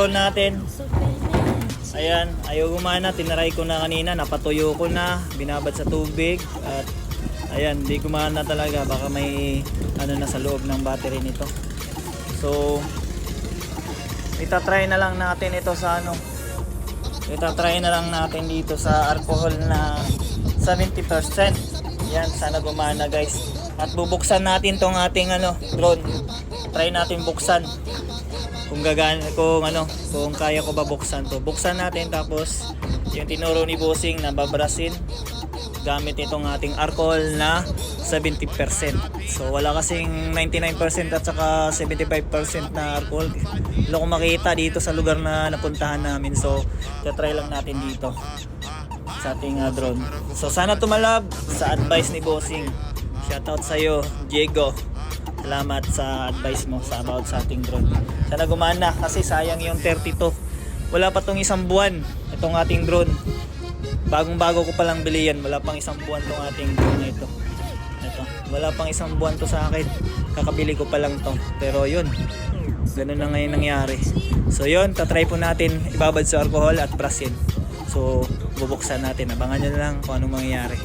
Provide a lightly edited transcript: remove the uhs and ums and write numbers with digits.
natin. Ayan, ayaw gumana, tinaray ko na kanina, napatuyo ko na, binabad sa tubig at ayan, di gumana talaga, baka may ano na sa loob ng battery nito. So itatry na lang natin ito sa ano. Itatry na lang natin dito sa alcohol na 70%. Yan, sana gumana guys. At bubuksan natin tong ating ano, drone. Try natin buksan. Kung kung kaya ko ba buksan to. Buksan natin tapos yung tinuro ni Bossing na babrasin gamit itong ating alcohol na 70%. So wala kasing 99% at saka 75% na alcohol. Wala akong makita dito sa lugar na napuntahan namin. So try lang natin dito sa ating drone. So sana tumalab sa advice ni Bossing. Shoutout sa iyo, Diego. Salamat sa advice mo sa about sa ating drone. Sana gumana kasi sayang yung 32. Wala pa tong isang buwan itong ating drone. Bagong-bago ko pa lang bili yan. Wala pang isang buwan tong ating drone na ito. Wala pang isang buwan to sa akin. Kakabili ko pa lang to. Pero yun, ganun na ngayon nangyari. So yun, tatry po natin ibabad sa alcohol at brasin. So bubuksan natin. Abangan nyo na lang kung anong mangyayari.